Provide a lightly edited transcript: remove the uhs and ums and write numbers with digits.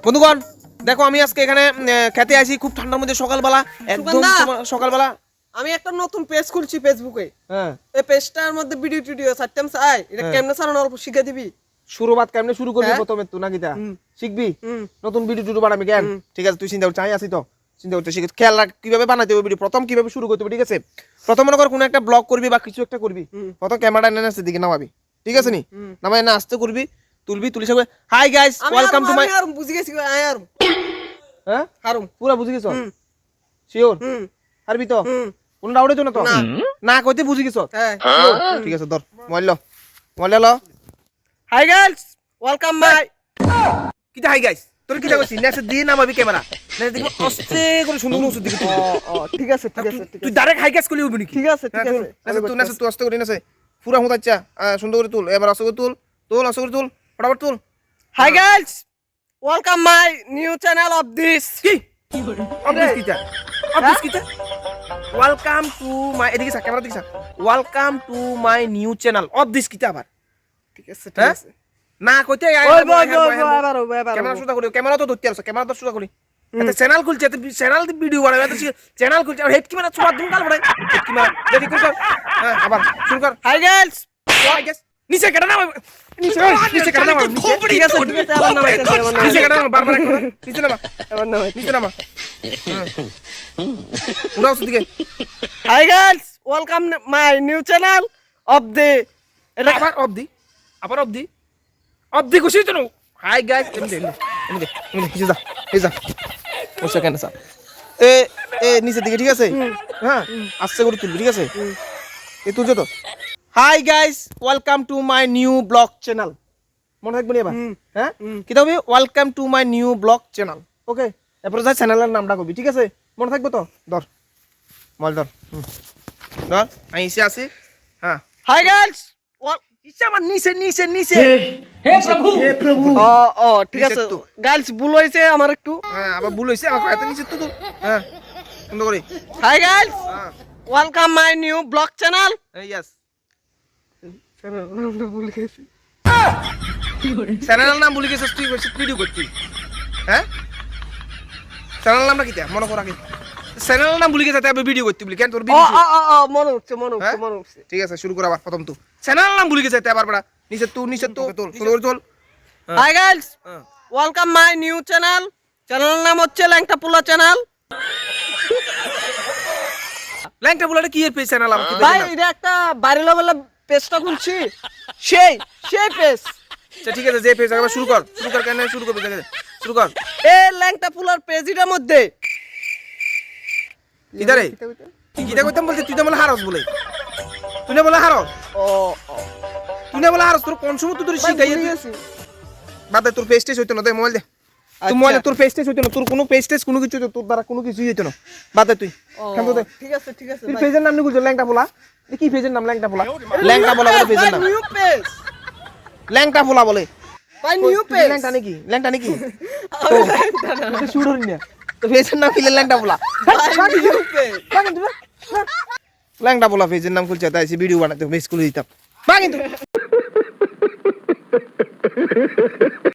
বন্ধুগণ দেখো আমি আজকে এখানে খেতে আসি খুব ঠান্ডার মধ্যে সকালবেলা একদম সকালবেলা আমি একটা নতুন পেজ খুলছি ফেসবুকে। হ্যাঁ এই পেজটার মধ্যে ভিডিও টিডিও ছাড়তাম চাই, এটা কেমনে চালানো অল্প শিখে দিবি। শুরুবাত কেমনে শুরু করবি প্রথমে তুই নাকি তা শিখবি নতুন ভিডিও টিডিও বানাবি কেন? ঠিক আছে তুই চিন্তা করছিস আমি আছি তো চিন্তা করতে শিখে খেয়াল রাখ কিভাবে বানাতে হবে ভিডিও, প্রথম কিভাবে শুরু করতে হবে। ঠিক আছে প্রথম মনে কর কোনো একটা ব্লগ করবি বা কিছু একটা করবি, প্রথম ক্যামেরাটা এনে আসতে দিকে নামাবি। ঠিক আছে নি নামাই না আসতে করবি তুলবি তুলি সব high guys welcome to my বুঝি গেছি আর হ্যাঁ হারুম পুরো বুঝি গেছ শিওর হারবি তো কোন ডাউট হইতো না তো না কইতে বুঝি গেছ হ্যাঁ ঠিক আছে ধর মোবাইল ল হাই গাইস ওয়েলকাম মাই কিটা হাই গাইস তোর কিটা কইছিস নেক্সট দিয়ে নামাবি ক্যামেরা নেক্সট দেখবি আস্তে করে সুন্দর ওষুধ দিকে ঠিক আছে তুই ডাইরেক্ট হাই গাইস কইলি হইবনি ঠিক আছে তুই নেক্সট তুই আস্তে করে নেছে পুরা হুঁতাচ্ছা সুন্দর করে তুল এবার আস্তে করে তুল আস্তে করে তুল ফটাফট তুল। High guys welcome my new channel of this কি অবদিস কিটা ওয়েলকাম টু মাই এদিকে সা ক্যামেরা দিকে সা welcome to my new channel of this কিটা আবার ঠিক আছে না কইতে এবার ক্যামেরা শুরু করি ক্যামেরা তো ধরতে আসো ক্যামেরা তো শুরু করি এটা চ্যানেল খুলছে এত চ্যানেল ভিডিও বানাবে এত চ্যানেল খুলছে আর হেড কি মানে ছোট দিন কাল পড়ে হেড কি মানে দেখি কর হ্যাঁ আবার শুরু কর হাই গাইস হাই গাইস নিচে কেটে না নিচে কেটে না ঠিক আছে আবার নামাইতেছি নিচে কেটে না বারবার নিচে নামা আবার নামাই নিচে নামা উড়াও দিকে high guys welcome my new channel of the এটা আবার অবধি খুশি তো হাই গাইস এমনি নিচে যা এই যা ও সেকেন্ড স্যার এ নিচের দিকে ঠিক আছে হ্যাঁ আস্তে করে তুলবি ঠিক আছে এই তুলছো তো high guys welcome to my new blog channel মনে থাকবে এবার হ্যাঁ কি হবে welcome to my new blog channel okay এরপরে যা চ্যানেলের নামটা কবি ঠিক আছে মনে থাকবে তো ধর মোবাইল ধর আমি এসে আসি হ্যাঁ হাই গাইস ইচ্ছা আমার নিচে हे प्रभु ও ঠিক আছে গাইস ভুল হইছে আমার একটু হ্যাঁ আবার ভুল হইছে আমার এত নিচে তো হ্যাঁ সুন্দর করে হাই গাইস হ্যাঁ welcome my new blog channel yes ভুল গেছি চ্যানেলের নাম ভুলে গেছিস তুই ভিডিও করছিস হ্যাঁ চ্যানেলের নামটা কি মনে কর আগে চ্যানেলের নাম ভুলে গেছিস তাই ভিডিও করতে বলি কেন তোর ভিডিও মনে হচ্ছে ঠিক আছে শুরু কর আবার প্রথম তুই চ্যানেলের নাম ভুলে গেছিস তাই আবার বড় নিচে তুল সুন্দর করে তুল high guys welcome my new channel চ্যানেলের নাম হচ্ছে ল্যাংটা পোলা চ্যানেল ল্যাংটা বলাটা কি এর পেজ চ্যানেল আমাকে ভাই এটা একটা বাইরে লেভেলে পেজটা খুলছি সেই পেজ আচ্ছা ঠিক আছে যে পেজ আবার শুরু কর কেন শুরু করবি শুরু কর এই ল্যাংটা পোলার পেজটার মধ্যে কিদারে কিদা কইতাম বলছিস তুই তো বলে হারস বলে তুই না বলে হারস তুই না বলে হারস তোর কোন সময় তুই তোর শিখাই গেছি বাদ দে তোর পেজ টেস্ট হইতো না দে মোবাইল দে তুই মোবাইল তোর পেজ টেস্ট হইতো না তোর কোনো পেজ টেস্ট কোনো কিছু তোর দ্বারা কোনো কিছুই হইতো না বাদ দে তুই কেন দে ঠিক আছে তুই পেজের নাম নিগুল ল্যাংটা পোলা কি পেজের নাম ল্যাংটা পোলা বলে পেজের নাম নিউ পেজ ল্যাংটা পোলা বলে ভাই নিউ পেজ ল্যাংটা নাকি তো শুরু হই না তো পেজের নাম কি ল্যাংটা পোলা নিউ পেজ ল্যাংটা পোলা পেজের নাম খুলছে তাই ভিডিও বানাতে বেশ করে দিতাম বা কিন্তু